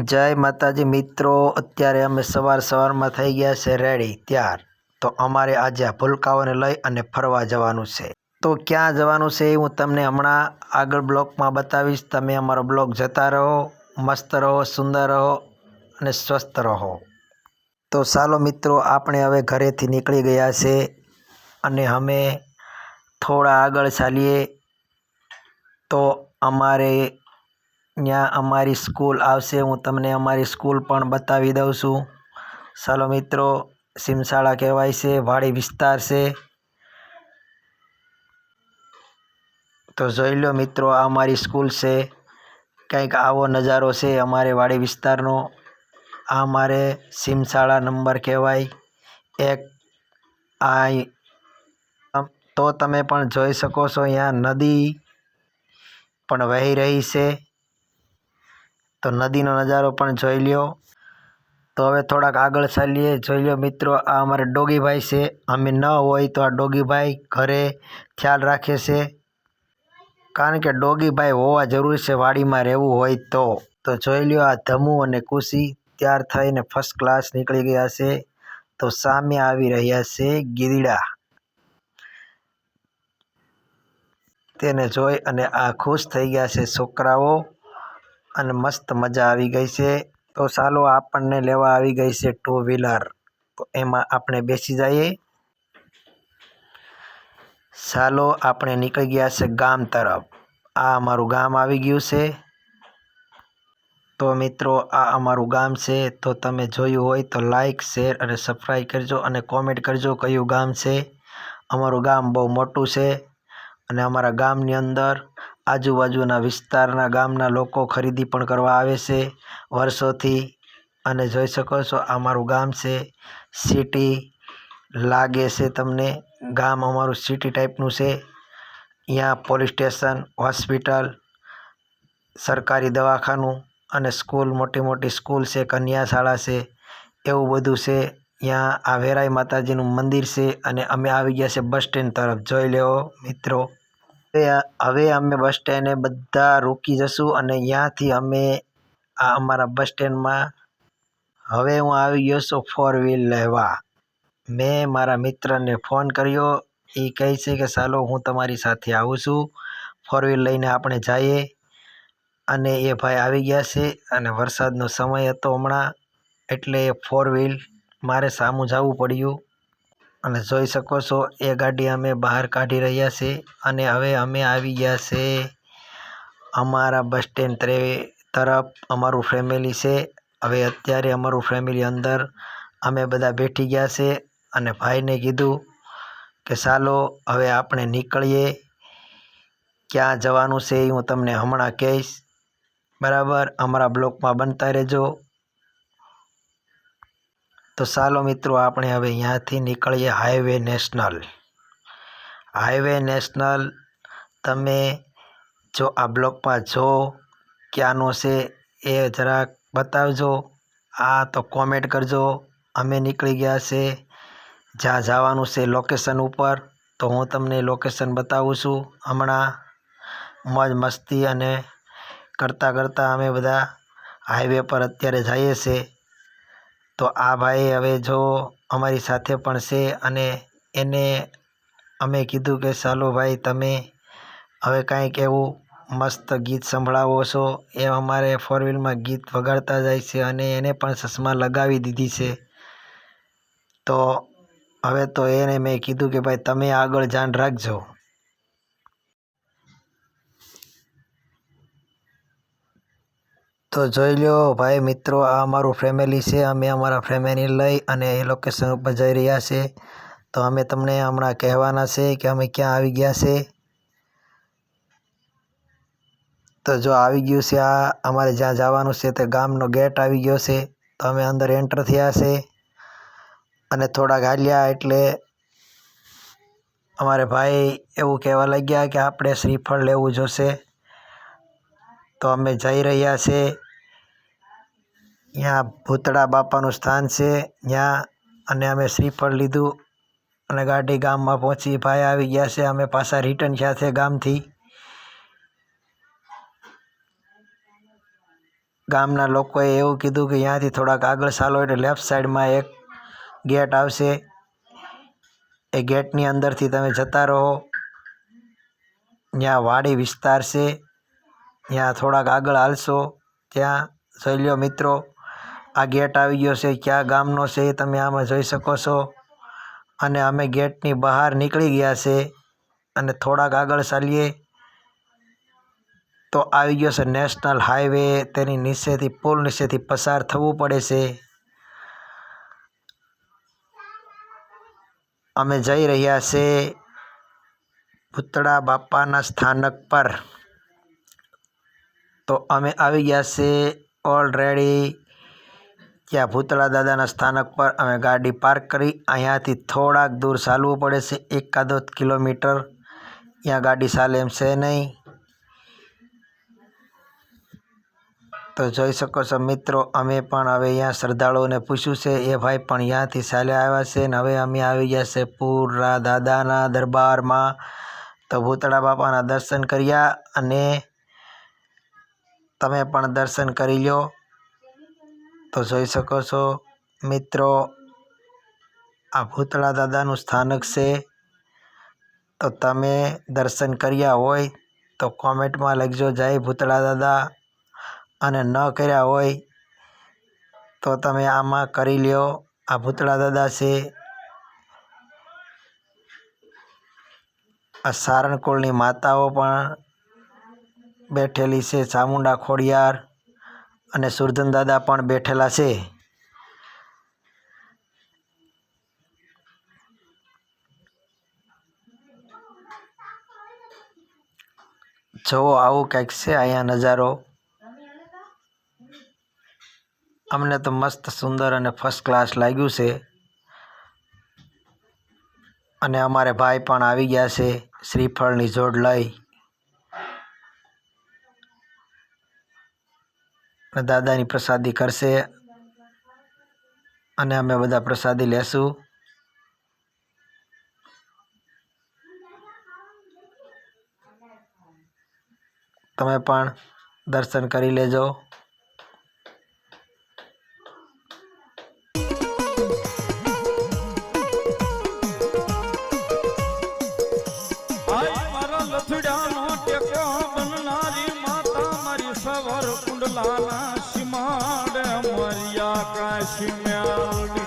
જય માતાજી મિત્રો, અત્યારે અમે સવારમાં થઈ ગયા છે રેડી તૈયાર. તો અમારે આજે ભૂલકાઓને લઈ અને ફરવા જવાનું છે. તો ક્યાં જવાનું છે એ હું તમને હમણાં આગળ બ્લોગમાં બતાવીશ. તમે અમારો બ્લોગ જોતા રહો, મસ્ત રહો, સુંદર રહો અને સ્વસ્થ રહો. તો ચાલો મિત્રો, આપણે હવે ઘરેથી નીકળી ગયા છે અને અમે થોડા આગળ ચાલીએ તો અમારે ત્યાં અમારી સ્કૂલ આવશે. હું તમને અમારી સ્કૂલ પણ બતાવી દઉં છું. ચાલો મિત્રો, સીમશાળા કહેવાય છે, વાડી વિસ્તાર છે. તો જોઈ લો મિત્રો, આ અમારી સ્કૂલ છે. કંઈક આવો નજારો છે અમારે વાડી વિસ્તારનો. આ અમારે સીમશાળા નંબર કહેવાય એક. તો તમે પણ જોઈ શકો છો, અહીંયા નદી પણ વહી રહી છે. તો નદીનો નજારો પણ જોઈ લ્યો. તો હવે થોડાક આગળ ચાલીએ. જોઈ લો મિત્રો, આ અમારે ડોગીભાઈ છે. અમે ન હોય તો આ ડોગીભાઈ ઘરે ખ્યાલ રાખે છે, કારણ કે ડોગીભાઈ હોવા જરૂરી છે વાડીમાં રહેવું હોય તો. તો જોઈ લ્યો, આ ધમુ અને ખુશી તૈયાર થઈને ફર્સ્ટ ક્લાસ નીકળી ગયા છે. તો સામે આવી રહ્યા છે ગીદડા. તેને જોઈ અને આ ખુશ થઈ ગયા છે છોકરાઓ અને મસ્ત મજા આવી ગઈ છે. તો ચાલો, આપણને લેવા આવી ગઈ છે 2 વ્હીલર. તો એમાં આપણે બેસી જઈએ. ચાલો, આપણે નીકળી ગયા છે ગામ તરફ. આ અમારું ગામ આવી ગયું છે. તો મિત્રો, આ અમારું ગામ છે. તો તમે જોયું હોય તો લાઈક, શેર અને સબસ્ક્રાઈબ કરજો અને કોમેન્ટ કરજો કયું ગામ છે. અમારું ગામ બહુ મોટું છે અને અમારા ગામની અંદર આજુબાજુના વિસ્તારના ગામના લોકો ખરીદી પણ કરવા આવે છે વર્ષોથી. અને જોઈ શકો છો, અમારું ગામ છે. સિટી લાગે છે તમને. ગામ અમારું સિટી ટાઈપનું છે. અહીંયા પોલીસ સ્ટેશન, હોસ્પિટલ, સરકારી દવાખાનું અને સ્કૂલ, મોટી મોટી સ્કૂલ છે, કન્યા શાળા છે, એવું બધું છે. ત્યાં આ વેરાઈ માતાજીનું મંદિર છે અને અમે આવી ગયા છે બસ સ્ટેન્ડ તરફ. જોઈ લેવો મિત્રો. હવે અમે બસ સ્ટેન્ડે બધા રૂકી જશું અને ત્યાંથી અમે આ અમારા બસ સ્ટેન્ડમાં હવે હું આવી ગયો છું 4 વ્હીલ લેવા. મેં મારા મિત્રને ફોન કર્યો. એ કહે છે કે ચાલો, હું તમારી સાથે આવું છું, 4 વ્હીલ લઈને આપણે જઈએ. અને એ ભાઈ આવી ગયા છે અને વરસાદનો સમય હતો હમણાં, એટલે 4 વ્હીલ મારે સામું જવું પડ્યું. અને જોઈ શકો છો, એ ગાડી અમે બહાર કાઢી રહ્યા છે અને હવે અમે આવી ગયા છે અમારા બસ સ્ટેન્ડ તરફ. અમારું ફેમિલી છે. હવે અત્યારે અમારું ફેમિલી અંદર અમે બધા બેઠી ગયા છે અને ભાઈને કીધું કે ચાલો હવે આપણે નીકળીએ. ક્યાં જવાનું છે એ હું તમને હમણાં કહીશ. બરાબર, અમારા બ્લોગમાં બનતા રહેજો. તો ચાલો મિત્રો, આપણે હવે અહીંયાથી નીકળીએ હાઈવે નેશનલ. હાઈવે નેશનલ તમે જો આ બ્લોગમાં જો ક્યાંનો છે એ જરાક બતાવજો. આ તો કોમેન્ટ કરજો. અમે નીકળી ગયા છે જ્યાં જવાનું છે લોકેશન ઉપર. તો હું તમને લોકેશન બતાવું છું હમણાં. મોજ મસ્તી અને કરતાં અમે બધા હાઈવે પર અત્યારે જઈએ છીએ. તો આ ભાઈ હવે જો અમારી સાથે પણ છે અને એને અમે કીધું કે ચાલો ભાઈ, તમે હવે કાંઈક એવું મસ્ત ગીત સંભળાવો છો. એ અમારે 4 વ્હીલમાં ગીત વગાડતા જાય છે અને એને પણ ચશ્મા લગાવી દીધી છે. તો હવે તો એને મેં કીધું કે ભાઈ, તમે આગળ ધ્યાન રાખજો. તો જોઈ લો ભાઈ મિત્રો, આ અમારું ફેમિલી છે. અમે અમારા ફેમિલી લઈ અને એ લોકેશન ઉપર જઈ રહ્યા છે. તો અમે તમને હમણાં કહેવાના છે કે અમે ક્યાં આવી ગયા છે. તો જો આવી ગયું છે, આ અમારે જ્યાં જવાનું છે તે ગામનો ગેટ આવી ગયો છે. તો અમે અંદર એન્ટર થયા છે અને થોડાક હાલ્યા એટલે અમારે ભાઈ એવું કહેવા લાગ્યા કે આપણે શ્રીફળ લેવું જોશે. તો અમે જઈ રહ્યા છે. ત્યાં ભૂતળા બાપાનું સ્થાન છે ત્યાં, અને અમે શ્રીફળ લીધું અને ગાડી ગામમાં પહોંચી. ભાઈ આવી ગયા છે. અમે પાછા રિટર્ન થયા છે ગામથી. ગામના લોકોએ એવું કીધું કે ત્યાંથી થોડાક આગળ ચાલો એટલે લેફ્ટ સાઈડમાં એક ગેટ આવશે, એ ગેટની અંદરથી તમે જતા રહો. ત્યાં વાડી વિસ્તાર છે, ત્યાં થોડાક આગળ હાલશો ત્યાં જોઈ લો મિત્રો, આ ગેટ આવી ગયો છે. કયા ગામનો છે એ તમે આમાં જોઈ શકો છો. અને અમે ગેટની બહાર નીકળી ગયા છે અને થોડાક આગળ ચાલીએ તો આવી ગયો છે નેશનલ હાઈવે. તેની નીચેથી પુલ નીચેથી પસાર થવું પડે છે. અમે જઈ રહ્યા છે ભૂતળા બાપાના સ્થાનક પર. તો અમે આવી ગયા છે ઓલરેડી ત્યાં ભૂતળા દાદાના સ્થાનક પર. અમે ગાડી પાર્ક કરી. અહીંયાથી થોડાક દૂર ચાલવું પડે છે, 1-1.5 કિલોમીટર. ત્યાં ગાડી ચાલે એમ છે નહીં. તો જોઈ શકો છો મિત્રો, અમે પણ હવે અહીંયા શ્રદ્ધાળુઓને પૂછ્યું છે, એ ભાઈ પણ ત્યાંથી ચાલ્યા આવ્યા છે. ને હવે અમે આવી ગયા છે પૂરા દાદાના દરબારમાં. તો ભૂતળા બાપાના દર્શન કર્યા અને તમે પણ દર્શન કરી લો. તો જોઈ શકો છો મિત્રો, આ ભૂતળા દાદાનું સ્થાનક છે. તો તમે દર્શન કર્યા હોય તો કોમેન્ટમાં લખજો જય ભૂતળા દાદા, અને ન કર્યા હોય તો તમે આમાં કરી લ્યો. આ ભૂતળા દાદા છે. આ સારણકુળની માતાઓ પણ બેઠેલી છે, ચામુંડા ખોડિયાર અને સુરધન દાદા પણ બેઠેલા છે. જુઓ આવું કંઈક છે અહીંયા નજારો. અમને તો મસ્ત સુંદર અને ફર્સ્ટ ક્લાસ લાગ્યું છે. અને અમારે ભાઈ પણ આવી ગયા છે શ્રીફળની જોડ લઈ. દાદાની પ્રસાદી કરશે અને અમે બધા પ્રસાદી લેશું. તમે પણ દર્શન કરી લેજો. સવર કુંડલાના સીમાડે મર્યા કાશી મ્યાલડી.